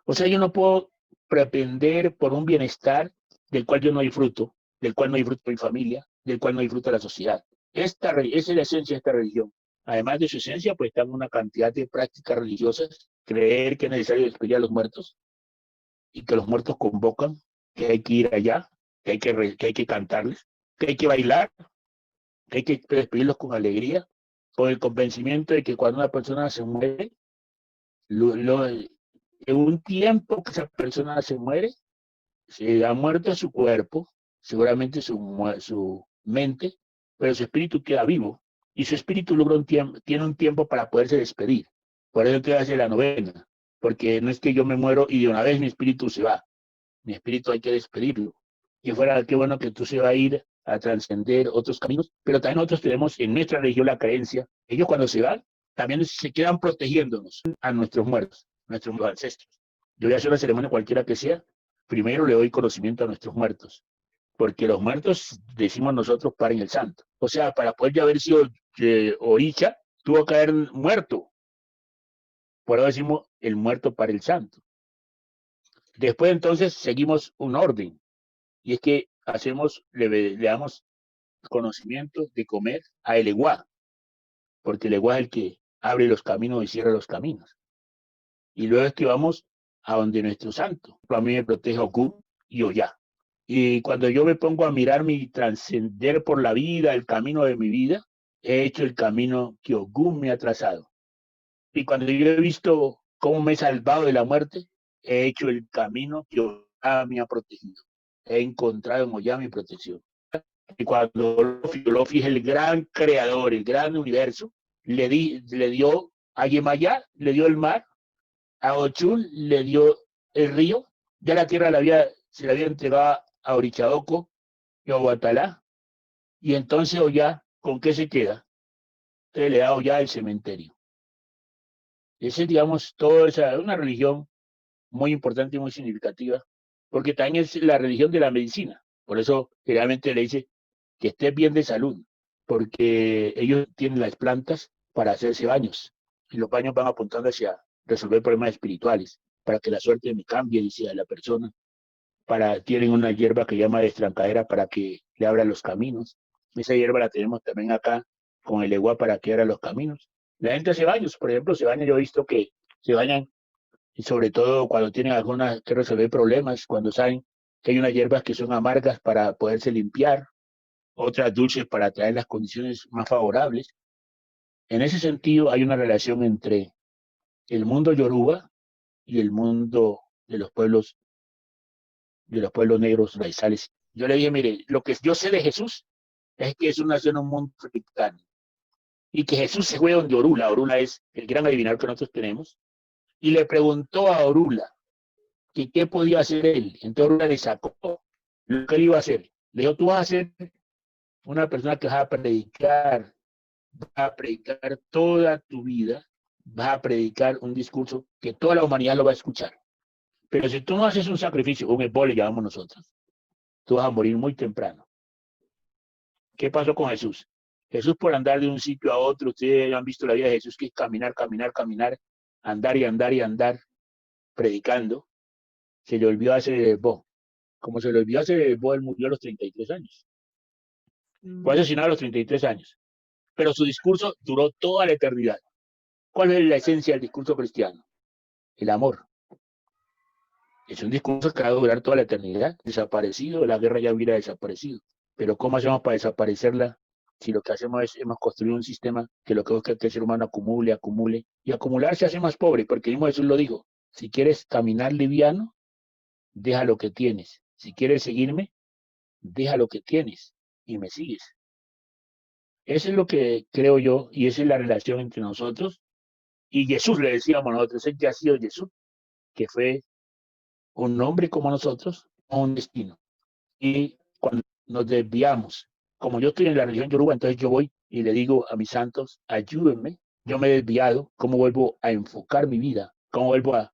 O sea, yo no puedo pretender por un bienestar del cual yo no disfruto, del cual no disfruto mi familia, del cual no disfruta la sociedad. Esa es la esencia de esta religión. Además de su esencia, pues están una cantidad de prácticas religiosas, creer que es necesario despedir a los muertos y que los muertos convocan, que hay que ir allá, que hay que cantarles, que hay que bailar, que hay que despedirlos con alegría, con el convencimiento de que cuando una persona se muere, en un tiempo que esa persona se muere, se ha muerto su cuerpo, seguramente su mente, pero su espíritu queda vivo. Y su espíritu tiene un tiempo para poderse despedir. Por eso que hace la novena. Porque no es que yo me muero y de una vez mi espíritu se va. Mi espíritu hay que despedirlo. Que fuera, qué bueno que tú se va a ir a trascender otros caminos, pero también nosotros tenemos en nuestra religión la creencia, ellos cuando se van, también se quedan protegiéndonos a nuestros muertos, nuestros ancestros. Yo voy a hacer una ceremonia cualquiera que sea, primero le doy conocimiento a nuestros muertos, porque los muertos, decimos nosotros, paren el santo. O sea, para poder ya haber sido Oricha, tuvo que haber muerto. Por eso decimos el muerto para el santo. Después entonces seguimos un orden, y es que le damos conocimiento de comer a el Eguá, porque el Eguá es el que abre los caminos y cierra los caminos. Y luego es que vamos a donde nuestro santo. A mí me protege Okú y Oyá. Y cuando yo me pongo a mirar mi trascender por la vida, el camino de mi vida, he hecho el camino que Ogún me ha trazado. Y cuando yo he visto cómo me he salvado de la muerte, he hecho el camino que Oyá me ha protegido. He encontrado en Oyá mi protección. Y cuando Lofi es el gran creador, el gran universo, le dio a Yemayá, le dio el mar, a Ochul le dio el río, ya la tierra se la había entregado a Orichadoco y a Guatalá, y entonces Ollá, ¿con qué se queda? Entonces le da Ollá el cementerio. Ese, digamos, toda esa, una religión muy importante y muy significativa, porque también es la religión de la medicina. Por eso generalmente le dice que estés bien de salud, porque ellos tienen las plantas para hacerse baños, y los baños van apuntando hacia resolver problemas espirituales, para que la suerte me cambie, dice a la persona. Tienen una hierba que llama destrancadera para que le abra los caminos. Esa hierba la tenemos también acá con el egua para que abra los caminos. La gente hace baños, por ejemplo, se baña, yo he visto que se bañan, y sobre todo cuando tienen algunas que resolver problemas, cuando saben que hay unas hierbas que son amargas para poderse limpiar, otras dulces para traer las condiciones más favorables. En ese sentido, hay una relación entre el mundo yoruba y el mundo de los pueblos negros raizales. Yo le dije, mire, lo que yo sé de Jesús es que Jesús nació en un mundo africano y que Jesús se fue donde Orula. Orula es el gran adivinador que nosotros tenemos. Y le preguntó a Orula que qué podía hacer él. Entonces Orula le sacó lo que él iba a hacer. Le dijo, tú vas a ser una persona que vas a predicar toda tu vida, vas a predicar un discurso que toda la humanidad lo va a escuchar. Pero si tú no haces un sacrificio, un embole llamamos nosotros, tú vas a morir muy temprano. ¿Qué pasó con Jesús? Jesús por andar de un sitio a otro, ustedes han visto la vida de Jesús, que es caminar, caminar, caminar, andar y andar y andar, predicando, se le olvidó hacer el herbo. Como se le olvidó hacer el herbo, él murió a los 33 años. Fue asesinado a los 33 años. Pero su discurso duró toda la eternidad. ¿Cuál es la esencia del discurso cristiano? El amor. Es un discurso que va a durar toda la eternidad. Desaparecido, la guerra ya hubiera desaparecido. Pero ¿cómo hacemos para desaparecerla si lo que hacemos es hemos construido un sistema que lo que busca es que el ser humano acumule, acumule? Y acumular se hace más pobre, porque el mismo Jesús lo dijo. Si quieres caminar liviano, deja lo que tienes. Si quieres seguirme, deja lo que tienes y me sigues. Eso es lo que creo yo y esa es la relación entre nosotros y Jesús, le decíamos nosotros, él ya ha sido Jesús, que fue un hombre como nosotros, un destino. Y cuando nos desviamos, como yo estoy en la religión yoruba, entonces yo voy y le digo a mis santos, ayúdenme, yo me he desviado, ¿cómo vuelvo a enfocar mi vida? ¿Cómo vuelvo a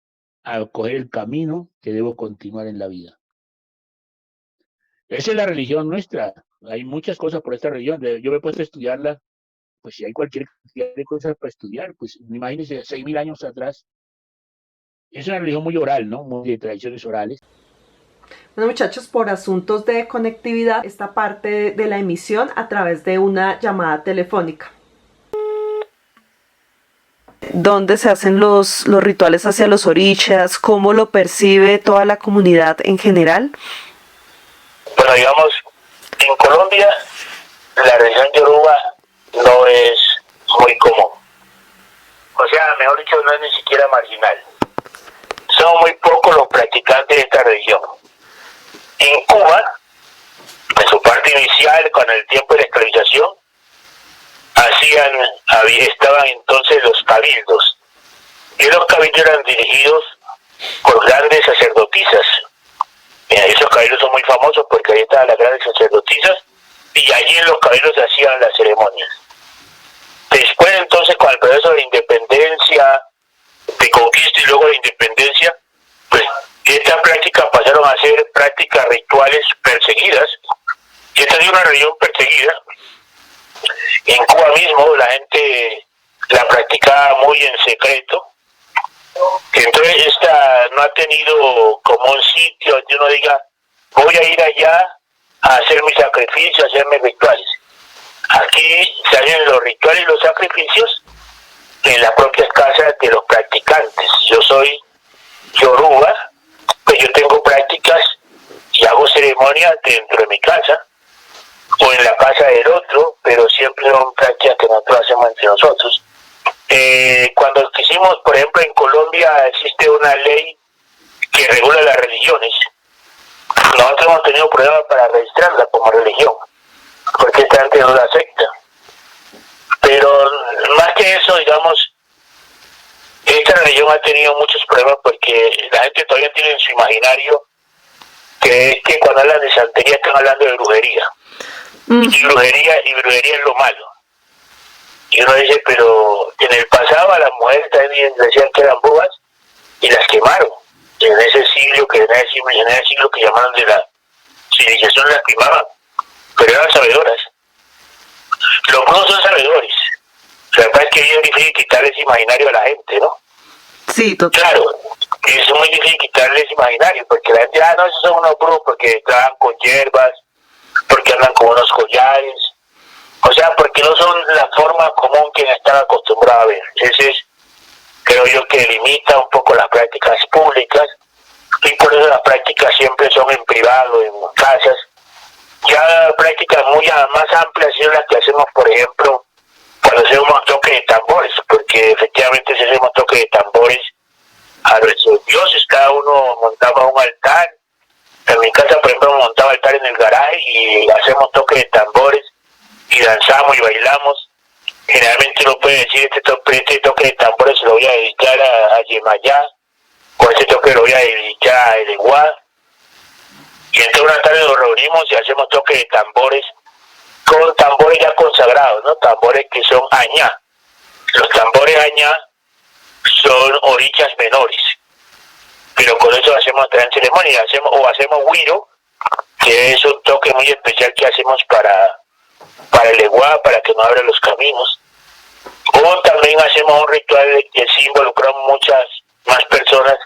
coger el camino que debo continuar en la vida? Esa es la religión nuestra. Hay muchas cosas por esta religión. Yo me he puesto a estudiarla, pues si hay cualquier cantidad de cosas para estudiar, pues imagínense, 6.000 años atrás. Es una religión muy oral, ¿no? Muy de tradiciones orales. Bueno, muchachos, por asuntos de conectividad, esta parte de la emisión a través de una llamada telefónica. ¿Dónde se hacen los rituales hacia los orishas? ¿Cómo lo percibe toda la comunidad en general? Bueno, digamos, en Colombia la religión yoruba no es muy común. O sea, mejor dicho, no es ni siquiera marginal. Son muy pocos los practicantes de esta religión. En Cuba, en su parte inicial, con el tiempo de la esclavización, estaban entonces los cabildos. Y los cabildos eran dirigidos por grandes sacerdotisas. Esos cabildos son muy famosos porque ahí estaban las grandes sacerdotisas y allí en los cabildos se hacían las ceremonias. Después entonces, con el proceso de independencia, de conquista y luego de independencia, pues estas prácticas pasaron a ser prácticas rituales perseguidas. Y esta es una religión perseguida. En Cuba mismo la gente la practicaba muy en secreto. Entonces esta no ha tenido como un sitio donde uno diga, voy a ir allá a hacer mis sacrificios, a hacer mis rituales. Aquí se hacen los rituales y los sacrificios en las propias casas de los practicantes. Yo soy yoruba, pues yo tengo prácticas y hago ceremonias dentro de mi casa o en la casa del otro, pero siempre son prácticas que nosotros hacemos entre nosotros. Cuando quisimos, por ejemplo, en Colombia existe una ley que regula las religiones. Nosotros hemos tenido problemas para registrarla como religión, porque está antes de una secta. Pero más que eso, digamos, esta religión ha tenido muchos problemas porque la gente todavía tiene en su imaginario que es que cuando hablan de santería están hablando de brujería. Y brujería es lo malo. Y uno dice, pero en el pasado a las mujeres también decían que eran brujas y las quemaron. En ese siglo que llamaron de la civilización las quemaban, pero eran sabedoras. Los brujos son sabedores. La verdad es que es bien difícil quitarle ese imaginario a la gente, ¿no? Sí, total. Claro, es muy difícil quitarle ese imaginario, porque la gente, no, esos son unos brujos porque trabajan con hierbas, porque andan con unos collares. O sea, porque no son la forma común que están acostumbrados a ver. Ese es, creo yo, que limita un poco las prácticas públicas y por eso las prácticas siempre son en privado, en casas. Ya prácticas más amplias son las que hacemos, por ejemplo, cuando hacemos toque de tambores, porque efectivamente si hacemos toque de tambores a nuestros dioses, cada uno montaba un altar. En mi casa, por ejemplo, montaba altar en el garaje y hacemos toque de tambores y danzamos y bailamos. Generalmente uno puede decir, este toque de tambores se lo voy a dedicar a Yemayá, o este toque lo voy a dedicar a Ereguá. Y entonces una tarde nos reunimos y hacemos toque de tambores con tambores ya consagrados, ¿no? Tambores que son añá. Los tambores añá son orichas menores, pero con eso hacemos gran ceremonia, hacemos huiro, que es un toque muy especial que hacemos para el Eguá, para que nos abra los caminos. O también hacemos un ritual que sí involucramos muchas más personas,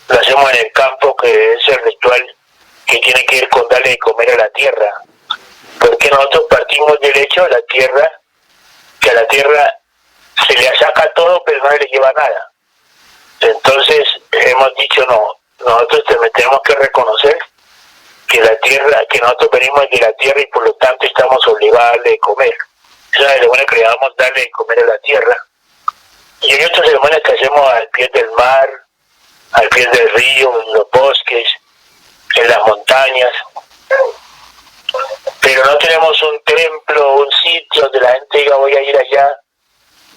lo hacemos en el campo, que es el ritual que tiene que ver con darle de comer a la tierra, porque nosotros partimos del hecho de la tierra, que a la tierra se le saca todo pero no le lleva nada. Entonces hemos dicho no, nosotros tenemos que reconocer que la tierra, que nosotros venimos de la tierra y por lo tanto estamos obligados a darle de comer. Esa es la ceremonia que le damos, darle de comer a la tierra. Y hay otras ceremonias que hacemos al pie del mar, al pie del río, en los bosques, en las montañas. Pero no tenemos un templo, un sitio donde la gente diga voy a ir allá.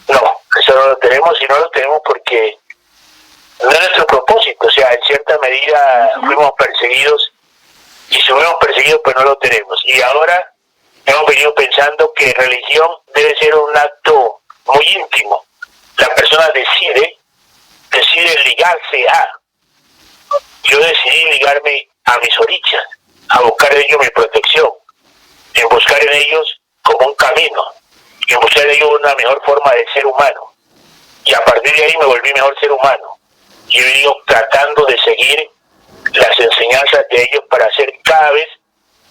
No, eso no lo tenemos, y no lo tenemos porque no es nuestro propósito. O sea, en cierta medida fuimos perseguidos, y si fuimos perseguidos pues no lo tenemos. Y ahora hemos venido pensando que religión debe ser un acto muy íntimo. La persona decide ligarse a. Yo decidí ligarme a mis orichas, a buscar en ellos mi protección, en buscar en ellos como un camino, en buscar en ellos una mejor forma de ser humano. Y a partir de ahí me volví mejor ser humano. Y he venido tratando de seguir las enseñanzas de ellos para ser cada vez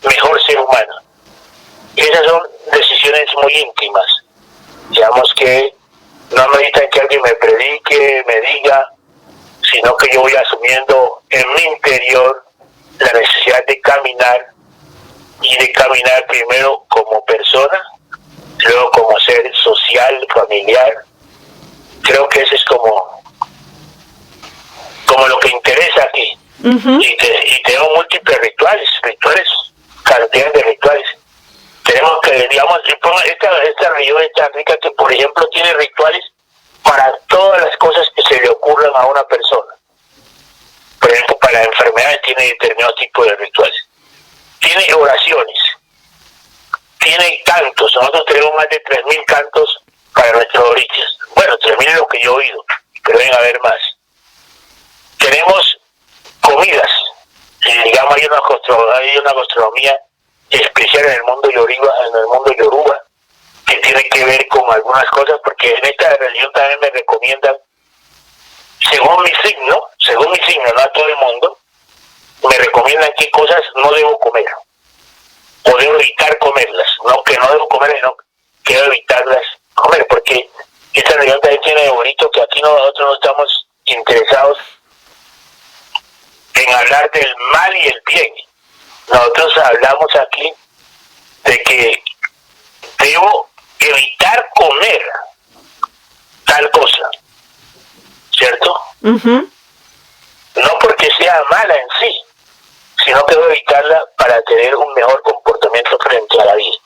mejor ser humano. Esas son decisiones muy íntimas. Digamos que no necesitan que alguien me predique, me diga, sino que yo voy asumiendo en mi interior la necesidad de caminar, y de caminar primero como persona, luego como ser social, familiar. Creo que eso es como lo que interesa aquí. Y tenemos múltiples rituales, cantidades de rituales. Tenemos que, digamos, esta región es tan rica que, por ejemplo, tiene rituales para todas las cosas que se le ocurran a una persona. Por ejemplo, para enfermedades tiene determinado tipo de rituales. Tiene oraciones, tiene cantos. Nosotros tenemos más de 3.000 cantos para nuestros orichas. Bueno, 3.000 es lo que yo he oído, pero deben haber más. Tenemos comidas, y digamos hay una gastronomía especial en el mundo yoruba, que tiene que ver con algunas cosas, porque en esta religión también me recomiendan, según mi signo, no a todo el mundo, me recomiendan qué cosas no debo comer, o debo evitar comerlas. No que no debo comer, sino que debo evitarlas comer, porque esta religión también tiene de bonito que aquí nosotros no estamos interesados en hablar del mal y el bien. Nosotros hablamos aquí de que debo evitar comer tal cosa, ¿cierto? No porque sea mala en sí, sino que debo evitarla para tener un mejor comportamiento frente a la vida.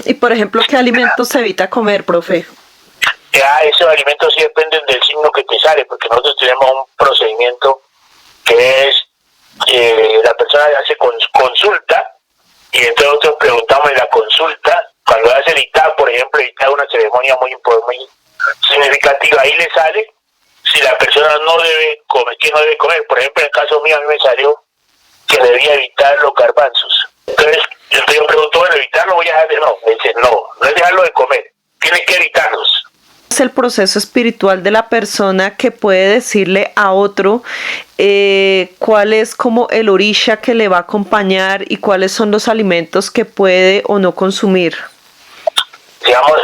Y por ejemplo, ¿qué alimentos se evita comer, profe? Esos alimentos sí dependen del signo que te sale, porque nosotros tenemos un procedimiento que es la persona hace consulta, y entonces nosotros preguntamos en la consulta, cuando hace el ITA, por ejemplo, el ITA es una ceremonia muy significativa, ahí le sale si la persona no debe comer, ¿qué no debe comer? Por ejemplo, en el caso mío, a mí me salió que debía evitar los garbanzos. Entonces yo pregunto, bueno, ¿evitarlo voy a dejar de? No, me dice, no es dejarlo de comer, tiene que evitarlos. Es el proceso espiritual de la persona que puede decirle a otro cuál es como el orisha que le va a acompañar y cuáles son los alimentos que puede o no consumir. Digamos,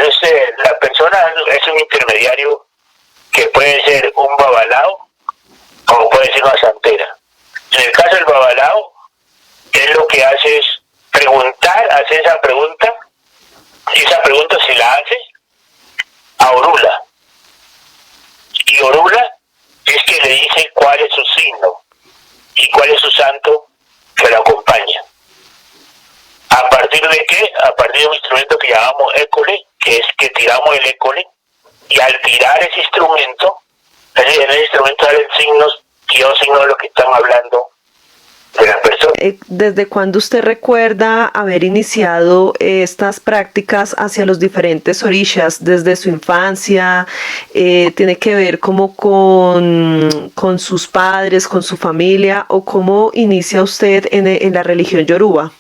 la persona es un intermediario que puede ser un babalao como puede ser una santera. En el caso del babalao, él lo que hace es preguntar, hacer esa y cuál es su santo que lo acompaña. ¿A partir de qué? A partir de un instrumento que llamamos école, que es que tiramos el école, y al tirar ese instrumento, en ese instrumento salen signos, que son signos de lo que están hablando de la persona. ¿Desde cuándo usted recuerda haber iniciado estas prácticas hacia los diferentes orishas? ¿Desde su infancia? ¿Tiene que ver como con sus padres, con su familia? ¿O cómo inicia usted en la religión yoruba?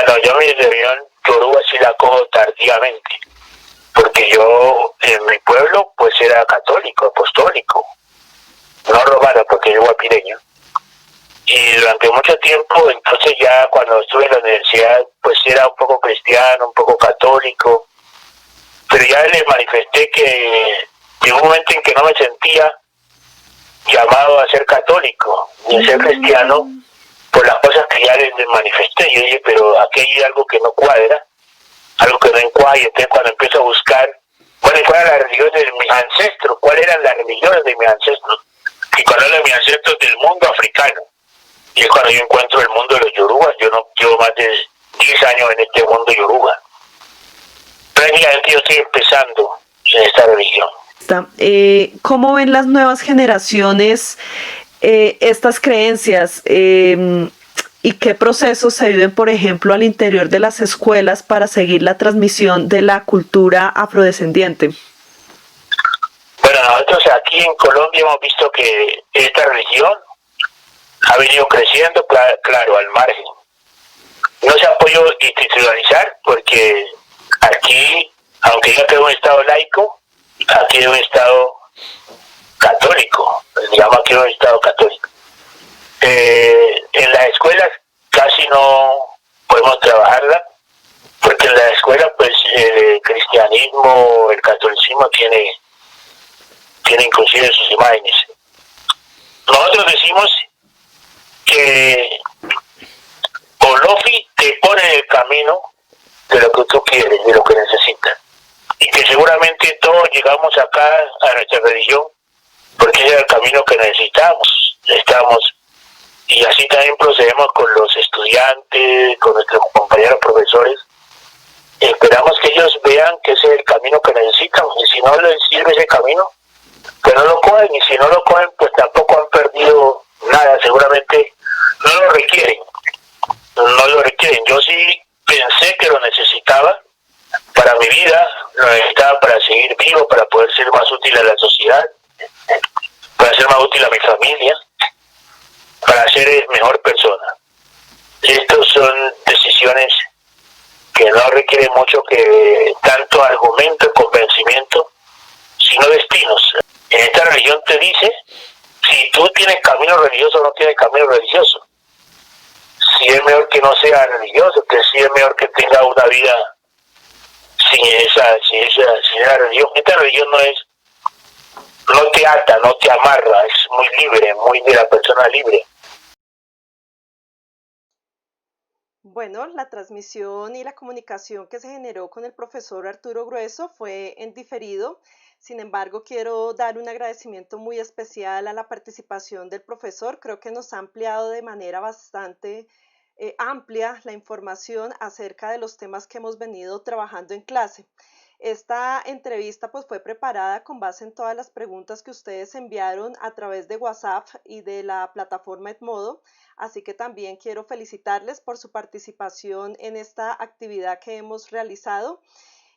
No, yo mi religión yoruba sí la cojo tardíamente, porque yo en mi pueblo pues era católico, apostólico, no romano porque yo guapireño. Y durante mucho tiempo, entonces ya cuando estuve en la universidad, pues era un poco cristiano, un poco católico, pero ya le manifesté que llegó un momento en que no me sentía llamado a ser católico, ni a ser cristiano, por las cosas que ya les manifesté. Yo dije, pero aquí hay algo que no cuadra, algo que no encuadra, y entonces cuando empiezo a buscar, bueno, ¿cuáles eran las religiones de mis ancestros? ¿Cuáles eran las religiones de mis ancestros? Y cuando hablo de mis ancestros del mundo africano, y es cuando yo encuentro el mundo de los yorubas. Yo no llevo más de 10 años en este mundo yoruba. Prácticamente yo estoy empezando en esta religión. ¿Cómo ven las nuevas generaciones estas creencias y qué procesos se viven, por ejemplo, al interior de las escuelas para seguir la transmisión de la cultura afrodescendiente? Bueno, nosotros aquí en Colombia hemos visto que esta religión ha venido creciendo, claro, al margen. No se ha podido institucionalizar porque aquí, aunque ya quedó un estado laico, aquí es un estado católico, digamos que es un estado católico. En las escuelas casi no podemos trabajarla, porque en la escuela pues el cristianismo, el catolicismo tiene inclusive sus imágenes. Nosotros decimos que Olofi te pone en el camino de lo que tú quieres, de lo que necesitas, y que seguramente todos llegamos acá a nuestra religión porque ese es el camino que necesitamos, y así también procedemos con los estudiantes, con nuestros compañeros profesores. Esperamos que ellos vean que ese es el camino que necesitan, y si no les sirve ese camino, que no lo cogen, y si no lo cogen, pues tampoco han perdido nada, seguramente no lo requieren. Yo sí pensé que lo necesitaba para mi vida, lo necesitaba para seguir vivo, para poder ser más útil a la sociedad, para ser más útil a mi familia, para ser mejor persona. Estas son decisiones que no requieren mucho que tanto argumento y convencimiento, sino destinos. En esta religión te dice si tú tienes camino religioso o no tienes camino religioso. Si es mejor que no sea religioso, que si es mejor que tenga una vida sin esa religión. Esta religión no te ata, no te amarra, es muy libre, muy de la persona libre. Bueno, la transmisión y la comunicación que se generó con el profesor Arturo Grueso fue en diferido. Sin embargo, quiero dar un agradecimiento muy especial a la participación del profesor. Creo que nos ha ampliado de manera bastante amplia la información acerca de los temas que hemos venido trabajando en clase. Esta entrevista pues fue preparada con base en todas las preguntas que ustedes enviaron a través de WhatsApp y de la plataforma Edmodo, así que también quiero felicitarles por su participación en esta actividad que hemos realizado.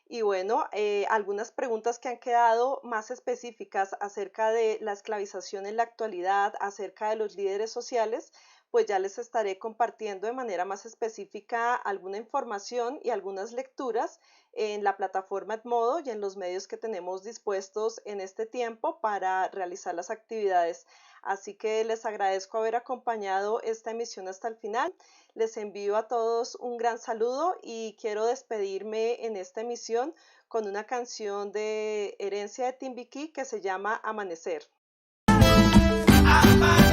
Y bueno, algunas preguntas que han quedado más específicas acerca de la esclavización en la actualidad, acerca de los líderes sociales, pues ya les estaré compartiendo de manera más específica alguna información y algunas lecturas en la plataforma Edmodo y en los medios que tenemos dispuestos en este tiempo para realizar las actividades. Así que les agradezco haber acompañado esta emisión hasta el final. Les envío a todos un gran saludo y quiero despedirme en esta emisión con una canción de Herencia de Timbiquí que se llama Amanecer. Amanecer.